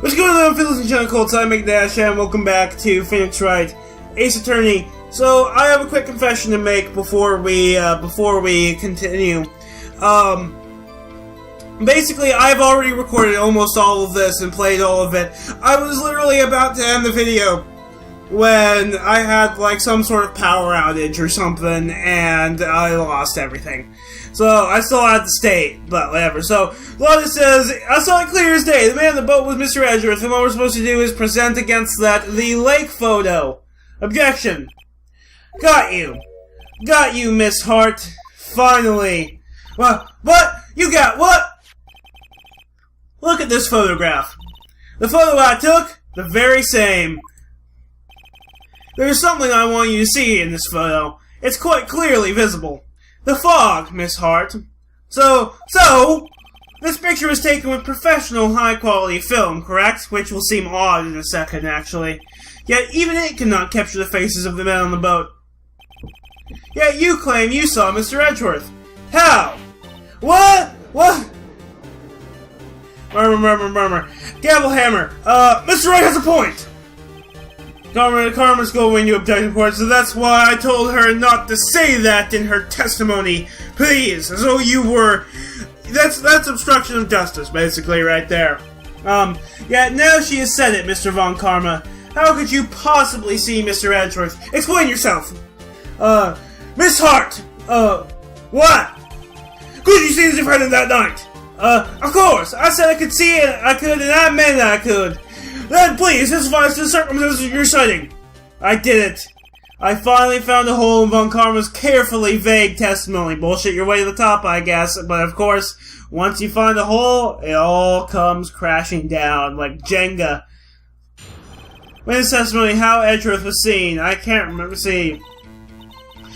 What's going on, fellas and gentlemen? I'm McDash, and welcome back to Phoenix Wright, Ace Attorney. So, I have a quick confession to make before we continue. Basically, I've already recorded almost all of this and played all of it. I was literally about to end the video when I had, like, some sort of power outage or something, and I lost everything. So, I still had the state, but whatever. So, Lotta says, I saw it clear as day. The man in the boat was Mr. Edgeworth, and what we're supposed to do is present against that the lake photo. Objection. Got you. Got you, Miss Hart. Finally. What? You got what? Look at this photograph. The photo I took, the very same. There's something I want you to see in this photo. It's quite clearly visible. The fog, Miss Hart. So, this picture was taken with professional, high-quality film, correct? Which will seem odd in a second, actually. Yet, even it cannot capture the faces of the men on the boat. Yet you claim you saw Mr. Edgeworth. How? What? Murmur. Gavel hammer. Mr. Wright has a point! Karma's going to object, of course, so that's why I told her not to say that in her testimony. Please, as though you were... That's obstruction of justice, basically, right there. Yeah, now she has said it, Mr. Von Karma. How could you possibly see Mr. Edgeworth? Explain yourself! Miss Hart! What? Could you see the defendant that night? Of course! I said I could see it, I could, and I meant I could. Then please, testify to the circumstances of your sighting. I did it. I finally found a hole in Von Karma's carefully vague testimony. Bullshit your way to the top, I guess. But of course, once you find a hole, it all comes crashing down like Jenga. Witness testimony, how Edgeworth was seen. I can't remember. See.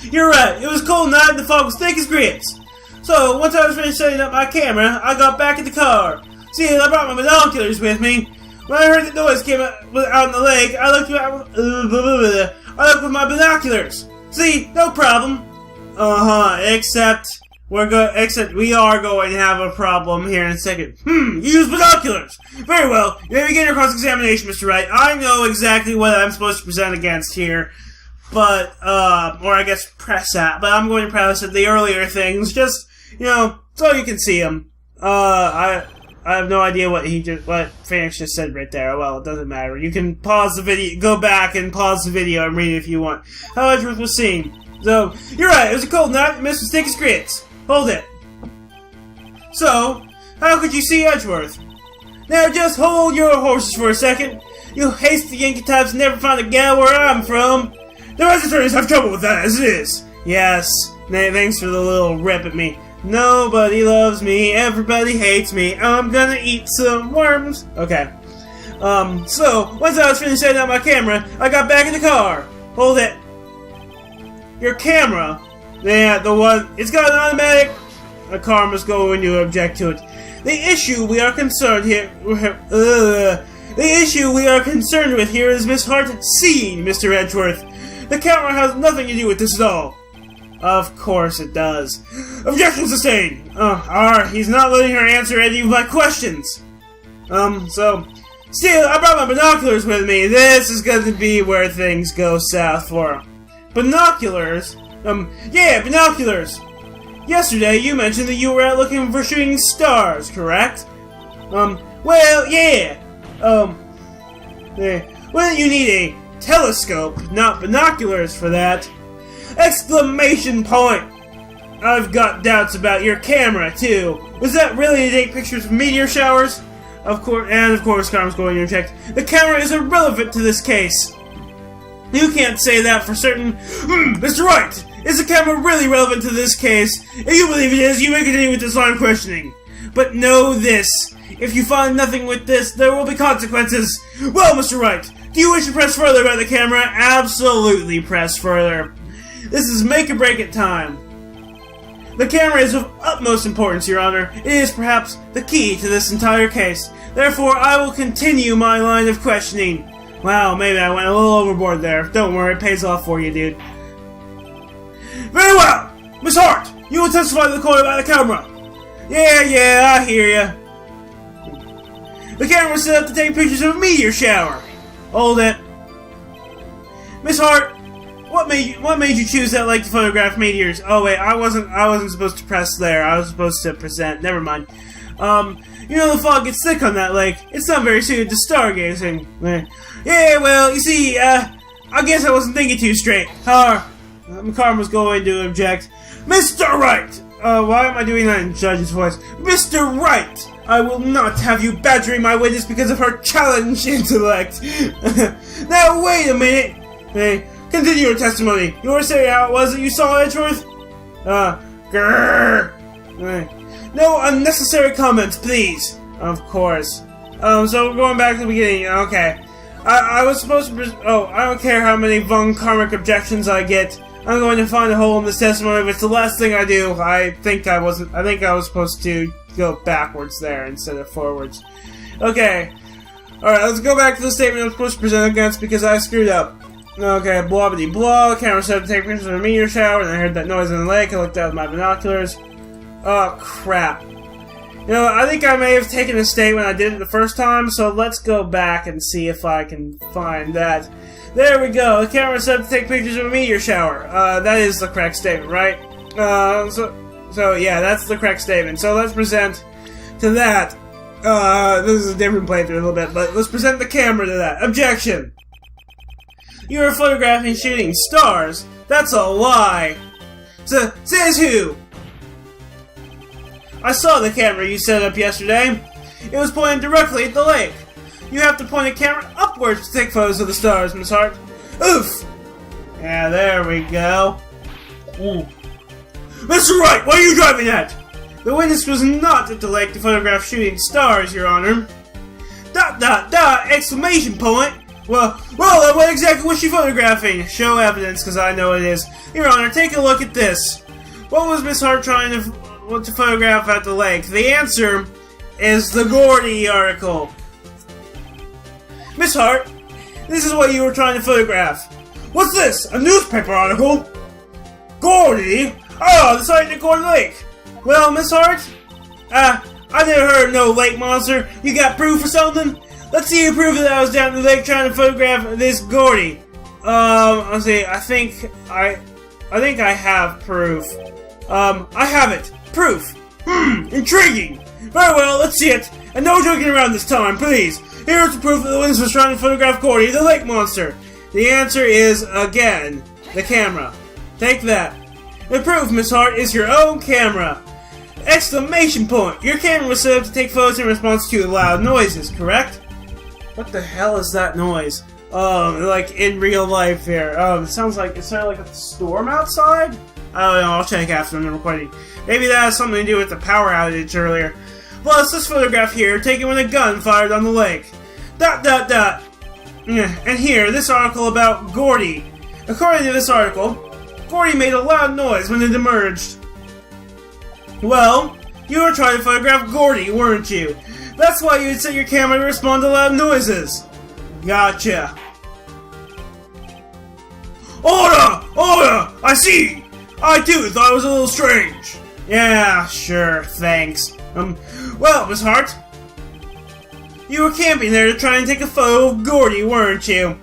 You're right. It was a cold night and the fog was thick as grits. So, once I was finished setting up my camera, I got back in the car. See, I brought my binoculars with me. When I heard the noise came out in the lake, I looked with my binoculars. See, no problem. Except we are going to have a problem here in a second. You use binoculars. Very well. You may begin your cross-examination, Mr. Wright. I know exactly what I'm supposed to present against here. But, or I guess press at. But I'm going to press at the earlier things. Just, so you can see them. I have no idea what Phoenix just said right there. Well, it doesn't matter. You can pause the video, go back and pause the video and read it if you want. How Edgeworth was seen. So, you're right, it was a cold night, the mist was thick as grits. Hold it. So, how could you see Edgeworth? Now just hold your horses for a second. You hasty Yankee types never find a gal where I'm from. The rest attorneys have trouble with that as it is. Yes, thanks for the little rip at me. Nobody loves me, everybody hates me, I'm gonna eat some worms. Okay. So, once I was finished setting up my camera, I got back in the car. Hold it. Your camera? Yeah, the one, it's got an automatic... Karma's going to object to it. The issue we are concerned with here is Miss Hart seeing Mr. Edgeworth. The camera has nothing to do with this at all. Of course it does. Objection sustained! He's not letting her answer any of my questions. Still, I brought my binoculars with me. This is going to be where things go south for her. Binoculars? Yeah, binoculars! Yesterday you mentioned that you were out looking for shooting stars, correct? Well, yeah. Wouldn't you need a telescope, not binoculars for that? Exclamation point! I've got doubts about your camera, too. Was that really to take pictures of meteor showers? Of course, Karma's going to object. The camera is irrelevant to this case. You can't say that for certain. Mr. Wright, is the camera really relevant to this case? If you believe it is, you may continue with this line of questioning. But know this. If you find nothing with this, there will be consequences. Well, Mr. Wright, do you wish to press further about the camera? Absolutely press further. This is make or break it time. The camera is of utmost importance, Your Honor. It is perhaps the key to this entire case. Therefore, I will continue my line of questioning. Wow, maybe I went a little overboard there. Don't worry, it pays off for you, dude. Very well! Miss Hart, you will testify to the court about the camera. Yeah, I hear ya. The camera was set up to take pictures of a meteor shower. Hold it. Miss Hart, what made you choose that lake to photograph meteors? Oh wait, I wasn't supposed to press there. I was supposed to present. Never mind. You know the fog gets thick on that lake. It's not very suited to stargazing. Yeah, well, you see, I guess I wasn't thinking too straight. Karma's going to object. Mr. Wright! Why am I doing that in Judge's voice? Mr. Wright! I will not have you badgering my witness because of her challenged intellect. Now, wait a minute. Hey, continue your testimony. You were saying how it was that you saw Edgeworth? Grrr. No unnecessary comments, please. Of course. So we're going back to the beginning. Okay. I was supposed to... I don't care how many von Karmic objections I get. I'm going to find a hole in this testimony, but it's the last thing I do. I think I was supposed to go backwards there instead of forwards. Okay. Alright, let's go back to the statement I was supposed to present against because I screwed up. Okay, blah blah blah. Camera set up to take pictures of a meteor shower, and I heard that noise in the lake. I looked out with my binoculars. Oh, crap. You know, I think I may have taken a statement I did it the first time, so let's go back and see if I can find that. There we go. The camera set up to take pictures of a meteor shower. That is the correct statement, right? So yeah, that's the correct statement. So let's present to that. This is a different playthrough a little bit, but let's present the camera to that. Objection! You were photographing shooting stars? That's a lie! So, says who? I saw the camera you set up yesterday. It was pointed directly at the lake. You have to point a camera upwards to take photos of the stars, Miss Hart. Oof! Yeah, there we go. Mr. Wright, what are you driving at? The witness was not at the lake to photograph shooting stars, Your Honor. ... Exclamation point! Well, then what exactly was she photographing? Show evidence, because I know it is. Your Honor, take a look at this. What was Miss Hart trying to photograph at the lake? The answer is the Gordy article. Miss Hart, this is what you were trying to photograph. What's this? A newspaper article? Gordy? Oh, the sighting at Gordy Lake. Well, Miss Hart, I never heard of no lake monster. You got proof or something? Let's see you prove that I was down in the lake trying to photograph this Gordy. Let's see. I think I have proof. I have it. Proof. Intriguing. Very well, let's see it. And no joking around this time, please. Here's the proof that the witness was trying to photograph Gordy, the lake monster. The answer is, again, the camera. Take that. The proof, Miss Hart, is your own camera. Exclamation point. Your camera was set up to take photos in response to loud noises, correct? What the hell is that noise? Like in real life here. It sounded like a storm outside? I don't know, I'll check after the recording. Maybe that has something to do with the power outage earlier. Plus, this photograph here, taken with a gun fired on the lake. ... And here, this article about Gordy. According to this article, Gordy made a loud noise when it emerged. Well, you were trying to photograph Gordy, weren't you? That's why you had set your camera to respond to loud noises. Gotcha. Order! I see! I too thought it was a little strange. Yeah, sure, thanks. Well, Miss Hart, you were camping there to try and take a photo of Gordy, weren't you? ...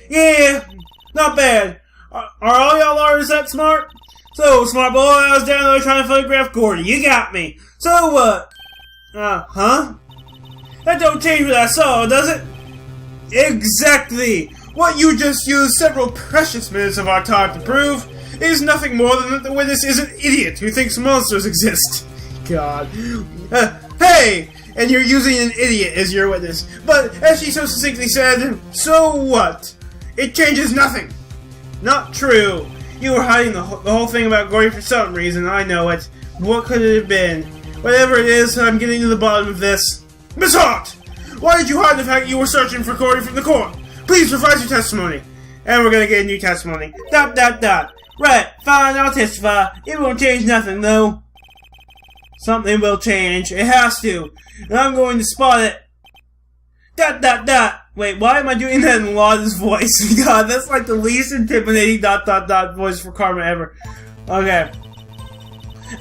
Yeah, not bad. Are all y'all artists that smart? So, smart boy, I was down there trying to photograph Gordy. You got me. So what? Huh? That don't change what I saw, does it? Exactly! What you just used several precious minutes of our time to prove is nothing more than that the witness is an idiot who thinks monsters exist. God. Hey! And you're using an idiot as your witness. But, as she so succinctly said, so what? It changes nothing. Not true. You were hiding the whole thing about Gordy for some reason, I know it. What could it have been? Whatever it is, I'm getting to the bottom of this. Miss Hart! Why did you hide the fact that you were searching for Gordy from the court? Please revise your testimony. And we're gonna get a new testimony. ... Right, fine, I'll testify. It won't change nothing, though. Something will change. It has to. And I'm going to spot it. ... Wait, why am I doing that in Law's voice? God, that's like the least intimidating ... voice for Karma ever. Okay.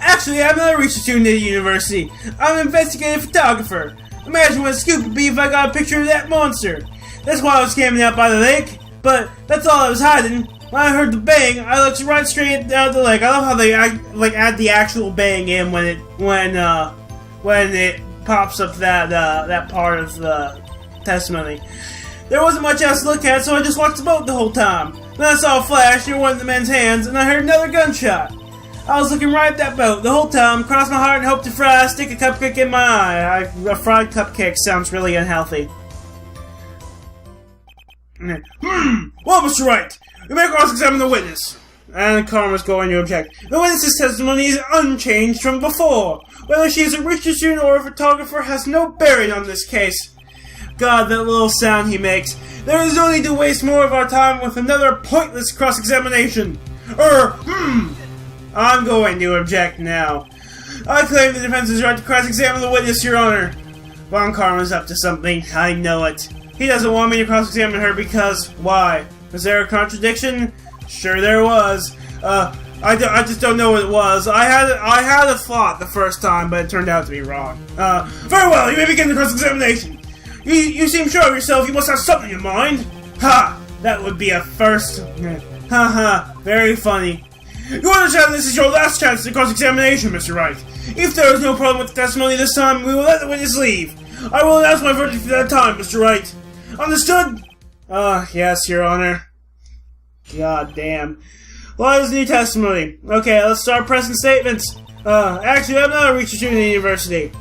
Actually, I'm not a research student at the university. I'm an investigative photographer. Imagine what a scoop would be if I got a picture of that monster. That's why I was camping out by the lake. But that's all I was hiding. When I heard the bang, I looked right straight down the lake. I love how they add the actual bang in when it pops up that part of the testimony. There wasn't much else to look at, so I just watched the boat the whole time. Then I saw a flash near one of the men's hands, and I heard another gunshot. I was looking right at that boat the whole time, crossed my heart and hoped to stick a cupcake in my eye. A fried cupcake sounds really unhealthy. Well, Mr. Wright, we may cross-examine the witness. And Karma's going to object. The witness's testimony is unchanged from before. Whether she is a research student or a photographer has no bearing on this case. God, that little sound he makes. There is no need to waste more of our time with another pointless cross-examination. I'm going to object now. I claim the defense's right to cross-examine the witness, Your Honor. Von Karma's up to something. I know it. He doesn't want me to cross-examine her because... Why? Was there a contradiction? Sure there was. I just don't know what it was. I had a thought the first time, but it turned out to be wrong. Very well, you may begin the cross-examination. You seem sure of yourself. You must have something in mind. Ha! That would be a first. Ha! Very funny. You understand this is your last chance to cross-examination, Mr. Wright. If there is no problem with the testimony this time, we will let the witness leave. I will announce my verdict at that time, Mr. Wright. Understood? Yes, Your Honor. God damn. What is new testimony? Okay, let's start pressing statements. Actually, I'm not a research student at the university.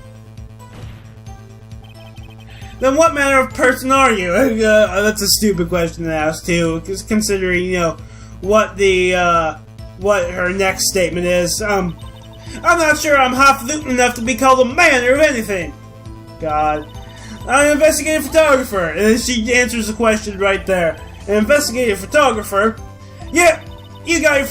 Then what manner of person are you? That's a stupid question to ask, too, considering, you know, what her next statement is. I'm not sure I'm highfalutin enough to be called a man or anything. God. I'm an investigative photographer. And then she answers the question right there. An investigative photographer? Yep. You get your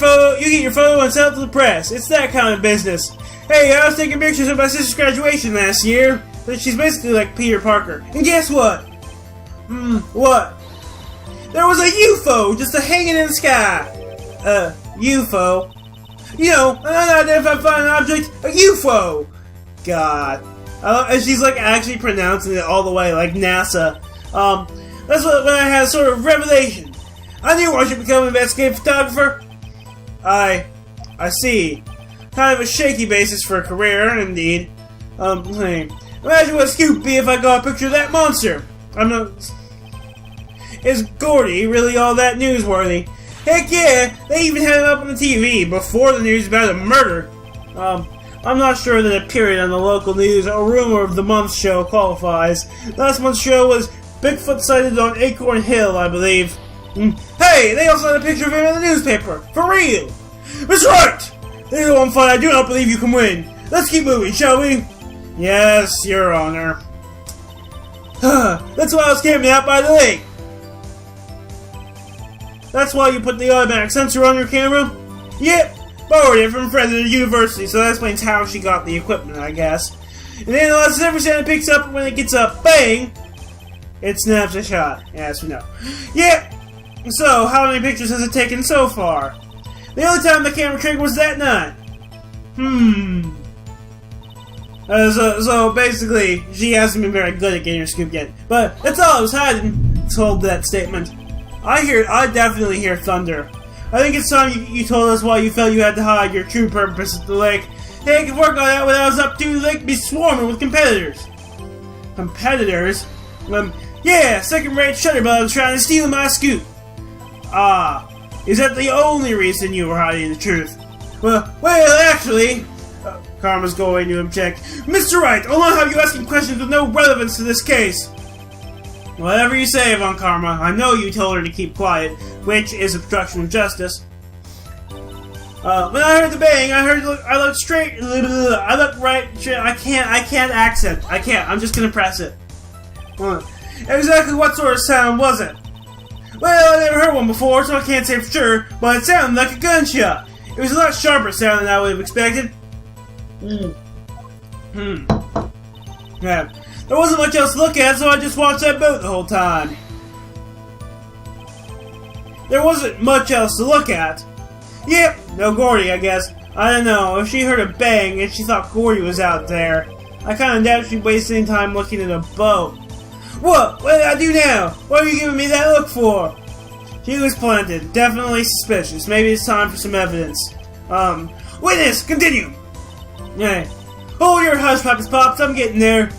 photo and sell it to the press. It's that kind of business. Hey, I was taking pictures of my sister's graduation last year. But she's basically like Peter Parker. And guess what? What? There was a UFO just hanging in the sky. UFO? You know, an unidentified flying object, a UFO. God. And she's like actually pronouncing it all the way like NASA. That's when I had a sort of revelation. I knew I should become an investigative photographer. I see. Kind of a shaky basis for a career, indeed. Imagine what a scoop would be if I got a picture of that monster. Is Gordy really all that newsworthy? Heck yeah, they even had it up on the TV before the news about a murder. I'm not sure that a period on the local news or rumor of the month show qualifies. Last month's show was Bigfoot sighted on Acorn Hill, I believe. Hey, they also had a picture of him in the newspaper. For real. Mr. Wright! There's one fight I do not believe you can win. Let's keep moving, shall we? Yes, Your Honor. That's why I was camping out by the lake. That's why you put the automatic sensor on your camera? Yep, borrowed it from a friend at the university, so that explains how she got the equipment, I guess. It analyzes every sound it picks up, and when it gets a bang, it snaps a shot. Yes, we know. Yep. So, how many pictures has it taken so far? The only time the camera triggered was that night. So basically, she hasn't been very good at getting her scoop yet. But that's all I was hiding, told that statement. I definitely hear thunder. I think it's time you told us why you felt you had to hide your true purpose at the lake. Hey, I could work on that what I was up to. The lake would be swarming with competitors. Competitors? Yeah, second-rate shutterbugs trying to steal my scoop. Is that the only reason you were hiding the truth? Well, actually... Karma's going to object. Mr. Wright, I'll not have you asking questions with no relevance to this case. Whatever you say, Von Karma. I know you told her to keep quiet, which is obstruction of justice. When I heard the bang, I looked straight... I looked right... I can't accent. I can't. I'm just gonna press it. Exactly what sort of sound was it? Well, I never heard one before, so I can't say for sure, but it sounded like a gunshot. It was a lot sharper sound than I would have expected. Yeah. There wasn't much else to look at, so I just watched that boat the whole time. There wasn't much else to look at. Yep, no Gordy, I guess. I don't know, if she heard a bang and she thought Gordy was out there. I kinda doubt she'd waste any time looking at a boat. What? What did I do now? What are you giving me that look for? She was planted. Definitely suspicious. Maybe it's time for some evidence. Witness, continue! Yeah. Hold your hush, Pops Pops, I'm getting there.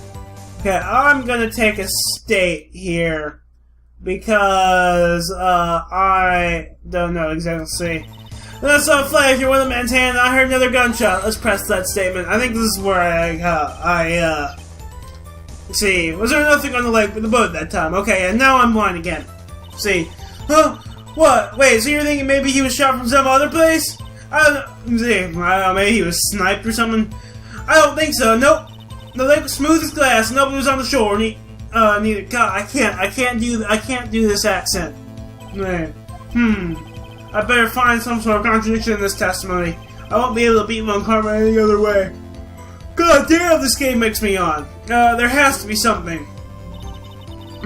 Okay, I'm gonna take a state here. Because, I don't know exactly. Then I saw a flash in one of the man's hand and I heard another gunshot. Let's press that statement. I think this is where let's see, was there nothing on the lake with the boat that time? Okay, and now I'm blind again. Let's see. Huh? What? Wait, so you're thinking maybe he was shot from some other place? I don't know, maybe he was sniped or something? I don't think so, nope. The lake was smooth as glass, and nobody was on the shore, neither. God, I can't do this accent. I better find some sort of contradiction in this testimony. I won't be able to beat Von Karma any other way. God damn, this game makes me yawn. There has to be something.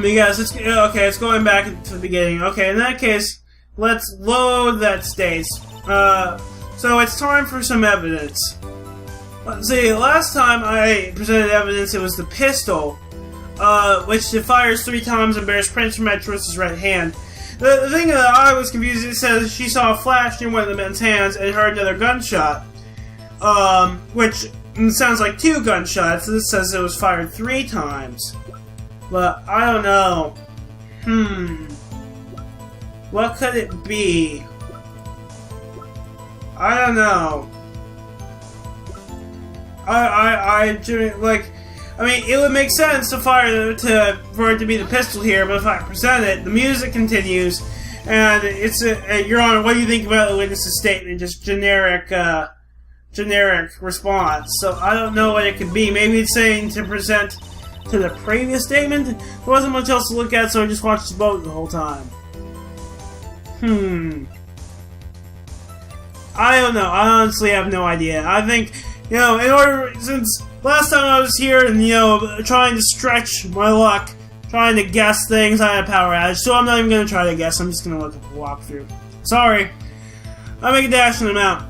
Because it's going back to the beginning. Okay, in that case, let's load that state. So it's time for some evidence. Let's see, last time I presented evidence, it was the pistol, which it fires 3 times and bears prints from Meteor's right hand. The thing that I was confused, it says she saw a flash in one of the men's hands and heard another gunshot, which sounds like 2 gunshots. This says it was fired 3 times. But, I don't know. What could it be? I don't know. I mean, it would make sense for it to be the pistol here, but if I present it, the music continues, and it's Your Honor, what do you think about the witness's statement? Just generic response. So I don't know what it could be. Maybe it's saying to present to the previous statement. There wasn't much else to look at, so I just watched the boat the whole time. I don't know. I honestly have no idea. I think, since last time I was here and, trying to stretch my luck, trying to guess things, I had a power outage, so I'm not even going to try to guess. I'm just going to look at the walkthrough. Sorry. I make a dash and I'm out.